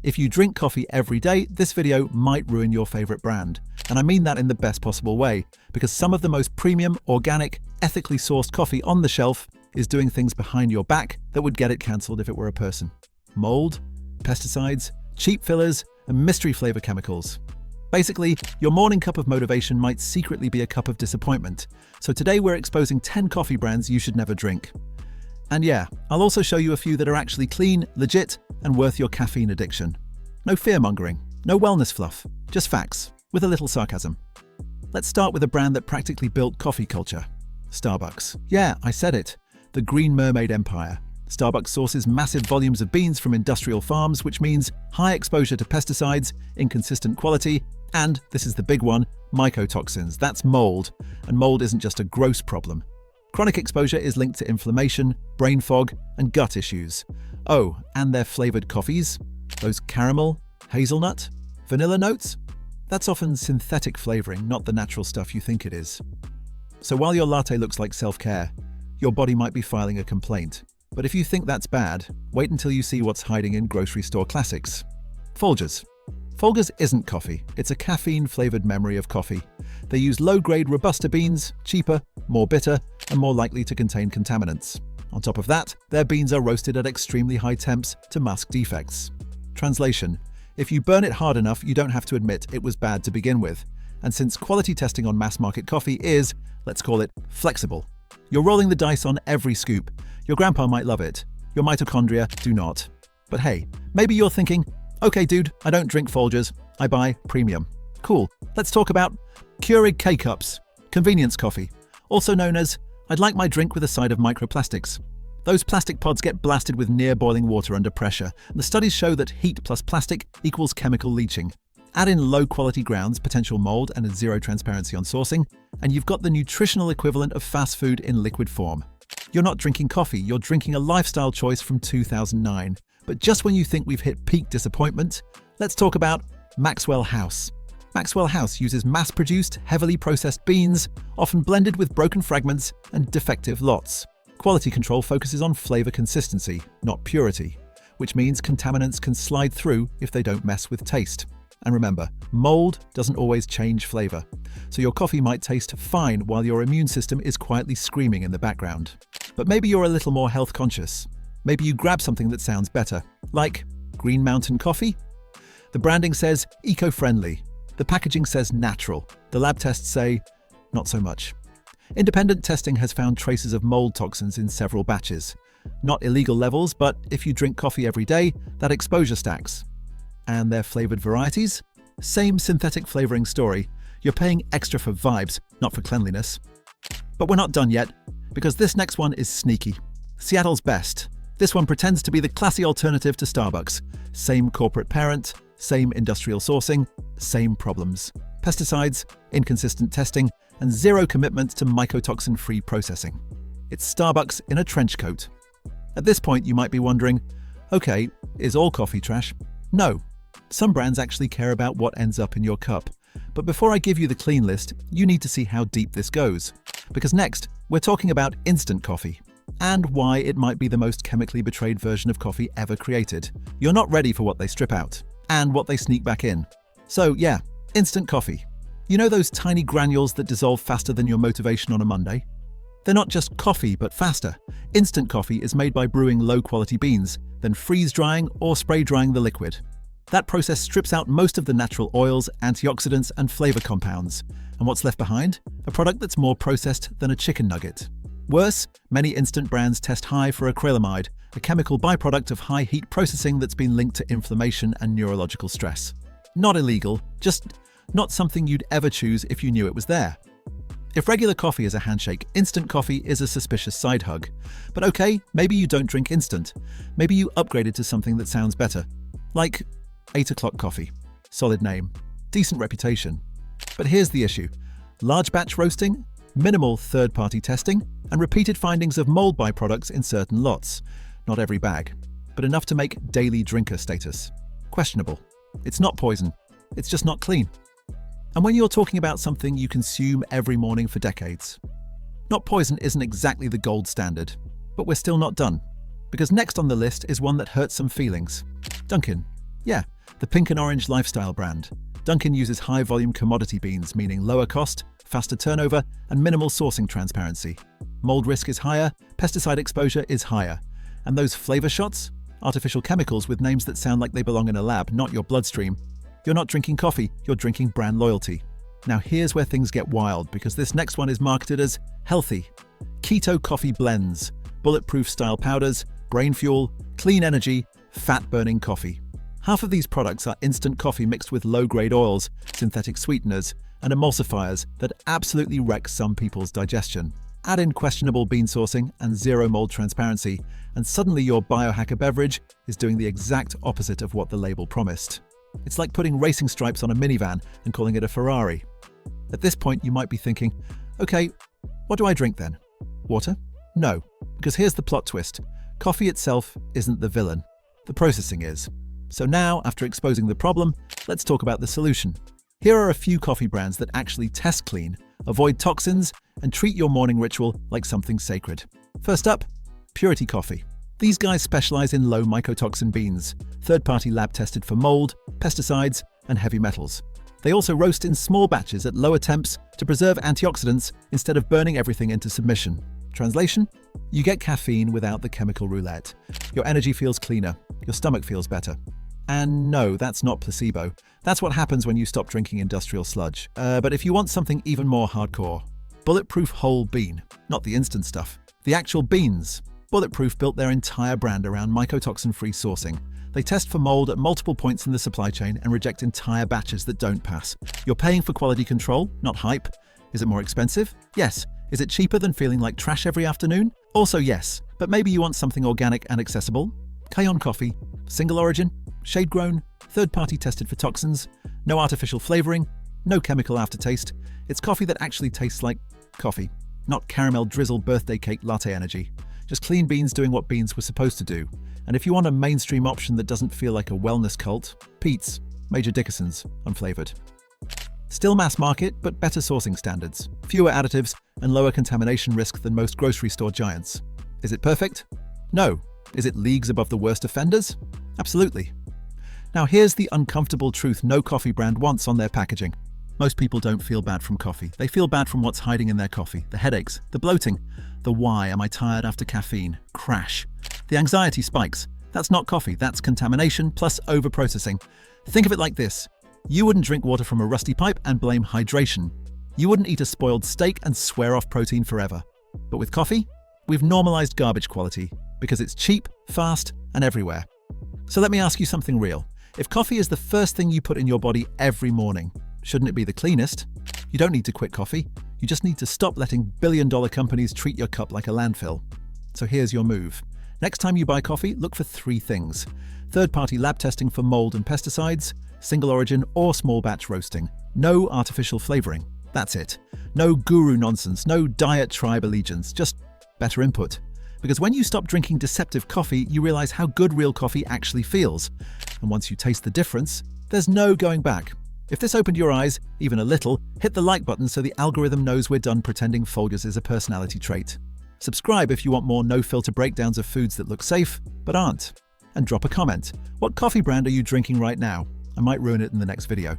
If you drink coffee every day, this video might ruin your favorite brand. And I mean that in the best possible way, because some of the most premium, organic, ethically sourced coffee on the shelf is doing things behind your back that would get it cancelled if it were a person. Mold, pesticides, cheap fillers, and mystery flavor chemicals. Basically, your morning cup of motivation might secretly be a cup of disappointment. So today we're exposing 10 coffee brands you should never drink. And yeah, I'll also show you a few that are actually clean, legit, and worth your caffeine addiction. No fear-mongering, no wellness fluff, just facts, with a little sarcasm. Let's start with a brand that practically built coffee culture. Starbucks. Yeah, I said it. The Green Mermaid Empire. Starbucks sources massive volumes of beans from industrial farms, which means high exposure to pesticides, inconsistent quality, and, this is the big one, mycotoxins. That's mold. And mold isn't just a gross problem. Chronic exposure is linked to inflammation, brain fog, and gut issues. Oh, and their flavored coffees? Those caramel, hazelnut, vanilla notes? That's often synthetic flavoring, not the natural stuff you think it is. So while your latte looks like self-care, your body might be filing a complaint. But if you think that's bad, wait until you see what's hiding in grocery store classics. Folgers. Folgers isn't coffee, it's a caffeine-flavored memory of coffee. They use low-grade Robusta beans, cheaper, more bitter, and more likely to contain contaminants. On top of that, their beans are roasted at extremely high temps to mask defects. Translation: if you burn it hard enough, you don't have to admit it was bad to begin with. And since quality testing on mass-market coffee is, let's call it, flexible, you're rolling the dice on every scoop. Your grandpa might love it. Your mitochondria do not. But hey, maybe you're thinking, okay dude, I don't drink Folgers, I buy premium. Cool, let's talk about Keurig K-Cups, convenience coffee, also known as, I'd like my drink with a side of microplastics. Those plastic pods get blasted with near boiling water under pressure, and the studies show that heat plus plastic equals chemical leaching. Add in low-quality grounds, potential mold, and a zero transparency on sourcing, and you've got the nutritional equivalent of fast food in liquid form. You're not drinking coffee, you're drinking a lifestyle choice from 2009. But just when you think we've hit peak disappointment, let's talk about Maxwell House. Maxwell House uses mass-produced, heavily processed beans, often blended with broken fragments and defective lots. Quality control focuses on flavor consistency, not purity, which means contaminants can slide through if they don't mess with taste. And remember, mold doesn't always change flavor, so your coffee might taste fine while your immune system is quietly screaming in the background. But maybe you're a little more health conscious. Maybe you grab something that sounds better, like Green Mountain Coffee? The branding says eco-friendly. The packaging says natural. The lab tests say not so much. Independent testing has found traces of mold toxins in several batches. Not illegal levels, but if you drink coffee every day, that exposure stacks. And their flavored varieties? Same synthetic flavoring story. You're paying extra for vibes, not for cleanliness. But we're not done yet, because this next one is sneaky. Seattle's Best. This one pretends to be the classy alternative to Starbucks. Same corporate parent, same industrial sourcing, same problems. Pesticides, inconsistent testing, and zero commitment to mycotoxin-free processing. It's Starbucks in a trench coat. At this point, you might be wondering, okay, is all coffee trash? No. Some brands actually care about what ends up in your cup. But before I give you the clean list, you need to see how deep this goes. Because next, we're talking about instant coffee, and why it might be the most chemically betrayed version of coffee ever created. You're not ready for what they strip out, and what they sneak back in. So yeah, instant coffee. You know those tiny granules that dissolve faster than your motivation on a Monday? They're not just coffee, but faster. Instant coffee is made by brewing low-quality beans, then freeze-drying or spray-drying the liquid. That process strips out most of the natural oils, antioxidants, and flavor compounds. And what's left behind? A product that's more processed than a chicken nugget. Worse, many instant brands test high for acrylamide, a chemical byproduct of high heat processing that's been linked to inflammation and neurological stress. Not illegal, just not something you'd ever choose if you knew it was there. If regular coffee is a handshake, instant coffee is a suspicious side hug. But okay, maybe you don't drink instant. Maybe you upgraded to something that sounds better. Like 8 o'clock coffee. Solid name. Decent reputation. But here's the issue. Large batch roasting, minimal third-party testing, and repeated findings of mold byproducts in certain lots. Not every bag, but enough to make daily drinker status. Questionable. It's not poison. It's just not clean. And when you're talking about something you consume every morning for decades, not poison isn't exactly the gold standard. But we're still not done. Because next on the list is one that hurts some feelings. Dunkin'. Yeah, the pink and orange lifestyle brand. Dunkin' uses high-volume commodity beans, meaning lower cost, faster turnover, and minimal sourcing transparency. Mold risk is higher, pesticide exposure is higher. And those flavor shots? Artificial chemicals with names that sound like they belong in a lab, not your bloodstream. You're not drinking coffee, you're drinking brand loyalty. Now here's where things get wild, because this next one is marketed as healthy. Keto coffee blends, bulletproof style powders, brain fuel, clean energy, fat-burning coffee. Half of these products are instant coffee mixed with low-grade oils, synthetic sweeteners, and emulsifiers that absolutely wreck some people's digestion. Add in questionable bean sourcing and zero mold transparency, and suddenly your biohacker beverage is doing the exact opposite of what the label promised. It's like putting racing stripes on a minivan and calling it a Ferrari. At this point, you might be thinking, okay, what do I drink then? Water? No, because here's the plot twist. Coffee itself isn't the villain. The processing is. So now, after exposing the problem, let's talk about the solution. Here are a few coffee brands that actually test clean, avoid toxins, and treat your morning ritual like something sacred. First up, Purity Coffee. These guys specialize in low mycotoxin beans, third-party lab tested for mold, pesticides, and heavy metals. They also roast in small batches at lower temps to preserve antioxidants instead of burning everything into submission. Translation? You get caffeine without the chemical roulette. Your energy feels cleaner. Your stomach feels better. And no, that's not placebo. That's what happens when you stop drinking industrial sludge. But if you want something even more hardcore, Bulletproof whole bean, not the instant stuff. The actual beans. Bulletproof built their entire brand around mycotoxin-free sourcing. They test for mold at multiple points in the supply chain and reject entire batches that don't pass. You're paying for quality control, not hype. Is it more expensive? Yes. Is it cheaper than feeling like trash every afternoon? Also yes, but maybe you want something organic and accessible? Kayon Coffee, single origin, shade grown, third-party tested for toxins, no artificial flavoring, no chemical aftertaste. It's coffee that actually tastes like coffee, not caramel drizzle birthday cake latte energy. Just clean beans doing what beans were supposed to do. And if you want a mainstream option that doesn't feel like a wellness cult, Pete's, Major Dickinson's, unflavored. Still mass market, but better sourcing standards, fewer additives, and lower contamination risk than most grocery store giants. Is it perfect? No. Is it leagues above the worst offenders? Absolutely. Now here's the uncomfortable truth no coffee brand wants on their packaging. Most people don't feel bad from coffee. They feel bad from what's hiding in their coffee. The headaches, the bloating, the why am I tired after caffeine, crash. The anxiety spikes. That's not coffee, that's contamination plus overprocessing. Think of it like this. You wouldn't drink water from a rusty pipe and blame hydration. You wouldn't eat a spoiled steak and swear off protein forever. But with coffee, we've normalized garbage quality because it's cheap, fast, and everywhere. So let me ask you something real. If coffee is the first thing you put in your body every morning, shouldn't it be the cleanest? You don't need to quit coffee. You just need to stop letting billion-dollar companies treat your cup like a landfill. So here's your move. Next time you buy coffee, look for 3 things. Third-party lab testing for mold and pesticides, single origin or small batch roasting. No artificial flavoring. That's it. No guru nonsense, no diet tribe allegiance, just better input. Because when you stop drinking deceptive coffee, you realize how good real coffee actually feels. And once you taste the difference, there's no going back. If this opened your eyes, even a little, hit the like button so the algorithm knows we're done pretending Folgers is a personality trait. Subscribe if you want more no-filter breakdowns of foods that look safe, but aren't. And drop a comment. What coffee brand are you drinking right now? I might ruin it in the next video.